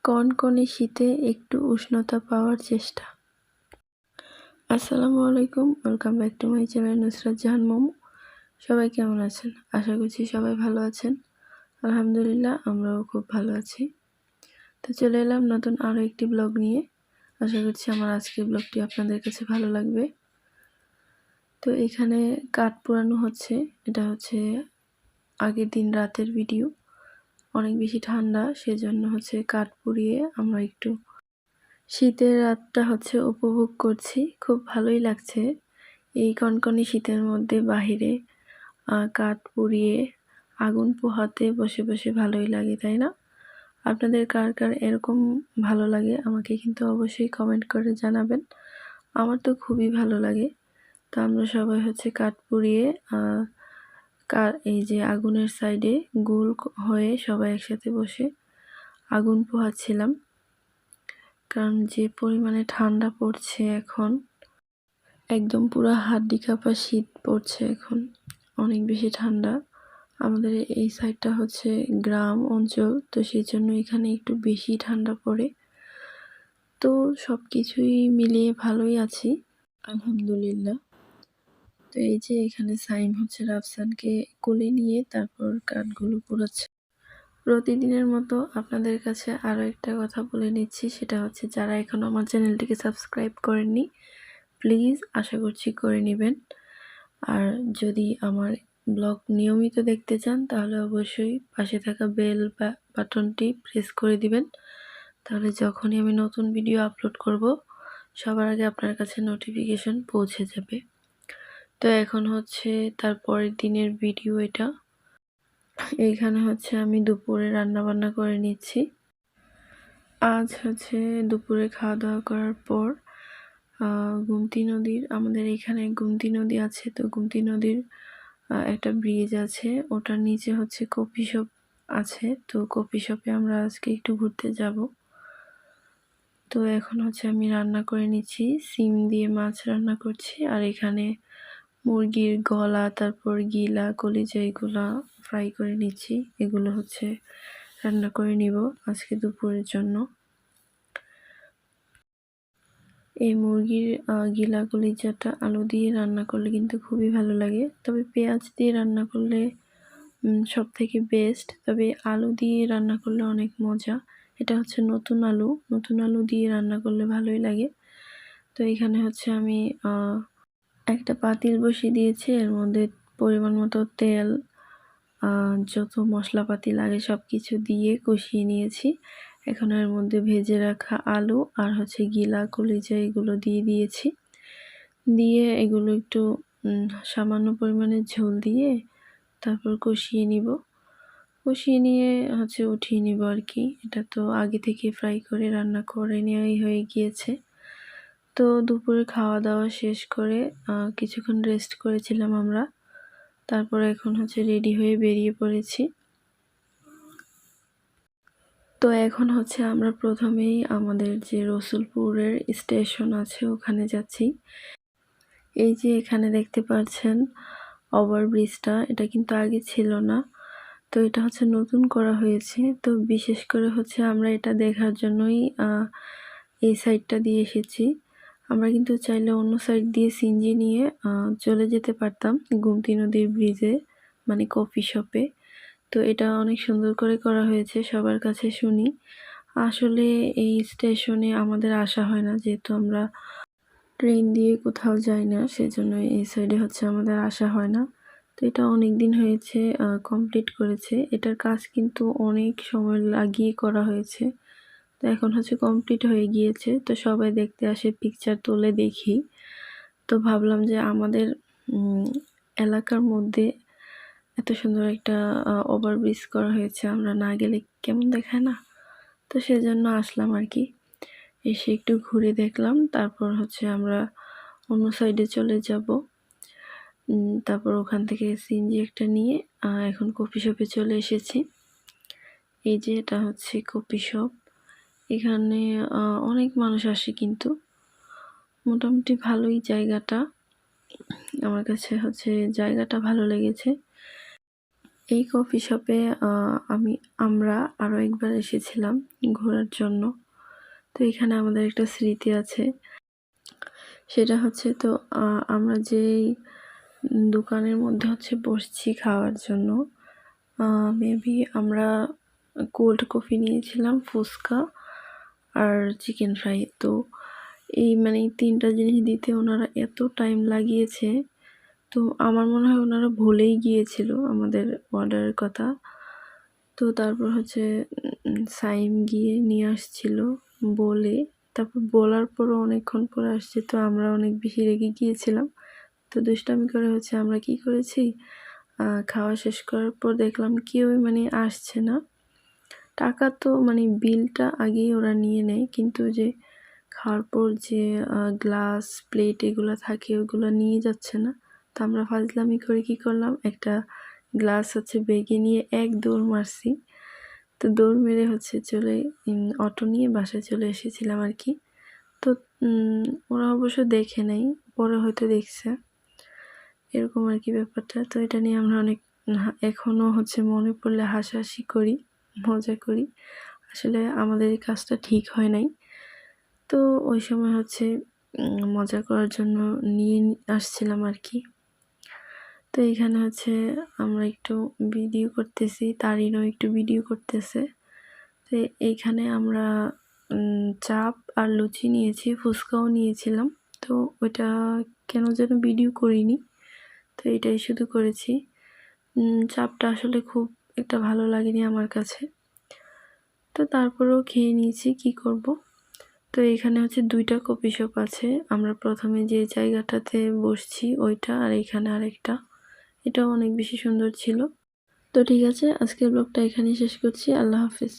কনকনে শীতে একটু উষ্ণতা পাওয়ার চেষ্টা। আসসালামু আলাইকুম, welcome back to my channel Nusrat Jahan Momo. সবাই কেমন আছেন? আশা করছি সবাই ভালো আছেন। আলহামদুলিল্লাহ, আমরাও খুব ভালো আছি। তো চলে এলাম নতুন আরও একটি ব্লগ নিয়ে। আশা করছি আমার আজকের ব্লগটি আপনাদের কাছে ভালো লাগবে। তো এখানে কাঠ পোড়ানো হচ্ছে। এটা হচ্ছে আগের দিন রাতের ভিডিও। অনেক বেশি ঠান্ডা, সেজন্য হচ্ছে কাঠ পুড়িয়ে আমরা একটু শীতের রাতটা উপভোগ করছি। খুব ভালোই লাগছে এই কনকনে শীতের মধ্যে বাহিরে কাঠ পুড়িয়ে আগুন পোহাতে বসে বসে ভালোই লাগে, তাই না? আপনাদের কার কার এরকম ভালো লাগে আমাকে কিন্তু অবশ্যই কমেন্ট করে জানাবেন। আমার তো খুবই ভালো লাগে। তো আমরা সবাই কাঠ পুড়িয়ে এই যে আগুনের সাইডে গোল হয়ে সবাই একসাথে বসে আগুন পোহাচ্ছিলাম। কারণ যে পরিমাণে ঠান্ডা পড়ছে এখন, একদম পুরো হাড্ডি কাঁপা শীত পড়ছে এখন, অনেক বেশি ঠান্ডা। আমাদের এই সাইডটা গ্রাম অঞ্চল, তো সেই জন্য এখানে একটু বেশি ঠান্ডা পড়ে। তো সব কিছুই মিলিয়ে ভালোই আছি, আলহামদুলিল্লাহ। তো এই যে এখানে সাইম রাফসানকে কোলে নিয়ে তারপর কাঠগুলো পোড়াচ্ছে। প্রতিদিনের মতো আপনাদের কাছে আরও একটা কথা বলে নিচ্ছি, সেটা যারা এখনও আমার চ্যানেলটিকে সাবস্ক্রাইব করেননি, প্লিজ আশা করছি করে নেবেন। আর যদি আমার ব্লগ নিয়মিত দেখতে চান তাহলে অবশ্যই পাশে থাকা বেল বাটনটি প্রেস করে দিবেন। তাহলে যখনই আমি নতুন ভিডিও আপলোড করব সবার আগে আপনার কাছে নোটিফিকেশন পৌঁছে যাবে। তো এখন তার পরের দিনের ভিডিও এটা। এইখানে আমি দুপুরে রান্না বান্না করে নিচ্ছি। আজ দুপুরে খাওয়া দাওয়া করার পর গুমতি নদীর, আমাদের এখানে গুমতি নদী আছে, তো গুমতি নদীর একটা ব্রিজ আছে, ওটার নিচে কফি শপ আছে। তো কফি শপে আমরা আজকে একটু ঘুরতে যাব। তো এখন আমি রান্না করে নিচ্ছি, সিম দিয়ে মাছ রান্না করছি। আর এখানে মুরগির গলা, তারপর গিলা, কলিজা এগুলা ফ্রাই করে নিচ্ছি। এগুলো রান্না করে নিব আজকে দুপুরের জন্য। এই মুরগির গিলা কলিজাটা আলু দিয়ে রান্না করলে কিন্তু খুবই ভালো লাগে, তবে পেঁয়াজ দিয়ে রান্না করলে সব থেকে বেস্ট। তবে আলু দিয়ে রান্না করলে অনেক মজা। এটা নতুন আলু দিয়ে রান্না করলে ভালোই লাগে। তো এখানে আমি একটা পাতিল বসিয়ে দিয়েছি, এর মধ্যে পরিমাণ মতো তেল, যত মশলাপাতি লাগে সব কিছু দিয়ে কষিয়ে নিয়েছি। এখন এর মধ্যে ভেজে রাখা আলু আর গিলা, কলিজা এগুলো দিয়ে দিয়েছি। দিয়ে এগুলো একটু সামান্য পরিমাণে ঝোল দিয়ে তারপর কষিয়ে নিব। কষিয়ে নিয়ে উঠিয়ে নিব আর কি। এটা তো আগে থেকে ফ্রাই করে রান্না করে নেওয়াই হয়ে গিয়েছে। তো দুপুরে খাওয়া দাওয়া শেষ করে কিছুক্ষণ রেস্ট করেছিলাম আমরা। তারপর এখন রেডি হয়ে বেরিয়ে পড়েছি। তো এখন আমরা প্রথমেই আমাদের যে রসুলপুরের স্টেশন আছে ওখানে যাচ্ছি। এই যে এখানে দেখতে পাচ্ছেন ওভারব্রিজটা, এটা কিন্তু আগে ছিল না। তো এটা নতুন করা হয়েছে। তো বিশেষ করে আমরা এটা দেখার জন্যই এই সাইডটা দিয়ে এসেছি। আমরা কিন্তু চাইলে অন্য সাইড দিয়ে সিএনজি নিয়ে চলে যেতে পারতাম গুমতি নদীর ব্রিজে, মানে কফি শপে। তো এটা অনেক সুন্দর করে করা হয়েছে, সবার কাছে শুনি। আসলে এই স্টেশনে আমাদের আসা হয় না, যেহেতু আমরা ট্রেন দিয়ে কোথাও যাই না, সেজন্য এই সাইডে আমাদের আসা হয় না। তো এটা অনেক দিন হয়েছে কমপ্লিট করেছে। এটার কাজ কিন্তু অনেক সময় লাগিয়ে করা হয়েছে। তো এখন কমপ্লিট হয়ে গিয়েছে। তো সবাই দেখতে আসে, পিকচার তুলে দেখি। তো ভাবলাম যে আমাদের এলাকার মধ্যে এত সুন্দর একটা ওভারব্রিজ করা হয়েছে, আমরা না গেলে কেমন দেখায় না? তো সেজন্য আসলাম আর কি। এসে একটু ঘুরে দেখলাম, তারপর আমরা অন্য সাইডে চলে যাব। তারপর ওখান থেকে সিএনজি একটা নিয়ে এখন কফি শপে চলে এসেছি। এই যে এটা কফি শপ। এখানে অনেক মানুষ আসে, কিন্তু মোটামুটি ভালোই জায়গাটা। আমার কাছে জায়গাটা ভালো লেগেছে। এই কফি শপে আমরা আরও একবার এসেছিলাম ঘোরার জন্য। তো এখানে আমাদের একটা স্মৃতি আছে। সেটা হচ্ছে তো আমরা যেই দোকানের মধ্যে হচ্ছে বসছি খাওয়ার জন্য, মেবি আমরা কোল্ড কফি নিয়েছিলাম, ফুচকা আর চিকেন ফ্রাই। তো এই মানে ৩টা জিনিস দিতে ওনারা এত টাইম লাগিয়েছে, তো আমার মনে হয় ওনারা ভুলেই গিয়েছিল আমাদের অর্ডারের কথা। তো তারপর হচ্ছে সাইম গিয়ে নিয়ে আসছিল বলে, তারপর বলার পরও অনেকক্ষণ পরে আসছে। তো আমরা অনেক বেশি রেগে গিয়েছিলাম। তো দুষ্টামি করে হচ্ছে আমরা কি করেছি, খাওয়া শেষ করার পর দেখলাম কেউই মানে আসছে না। টাকা তো মানে বিলটা আগেই ওরা নিয়ে নেয়, কিন্তু যে খাওয়ার পর যে গ্লাস, প্লেট এগুলো থাকে ওগুলো নিয়ে যাচ্ছে না। তো আমরা ফাজলামি করে কি করলাম, একটা গ্লাস হচ্ছে ব্যাগে নিয়ে এক দৌড় মারছি। তো দৌড় মেরে হচ্ছে অটো নিয়ে বাসায় চলে এসেছিলাম আর কি। তো ওরা অবশ্য দেখে নাই, পরে হয়তো দেখছে, এরকম আর কি ব্যাপারটা। তো এটা নিয়ে আমরা অনেক এখনও হচ্ছে মনে পড়লে হাসাহাসি করি, মজা করি। আসলে আমাদের এই কাজটা ঠিক হয় নাই। তো ওই সময় হচ্ছে মজা করার জন্য নিয়ে আসছিলাম আর কি। তো এইখানে হচ্ছে আমরা একটু ভিডিও করতেছি, তারিনও একটু ভিডিও করতেছে। তো এইখানে আমরা চাপ আর লুচি নিয়েছি, ফুচকাও নিয়েছিলাম। তো ওইটা কেন যেন ভিডিও করিনি, তো এটাই শুধু করেছি। চাপটা আসলে খুব একটা ভালো লাগেনি আমার কাছে। তো তারপরেও খেয়ে নিয়েছি, কি করব। তো এখানে হচ্ছে 2টা কফি শপ আছে। আমরা প্রথমে যে জায়গাটাতে বসছি ওইটা, আর এখানে আরেকটা। এটাও অনেক বেশি সুন্দর ছিল। তো ঠিক আছে, আজকের ব্লগটা এখানেই শেষ করছি। আল্লাহ হাফেজ।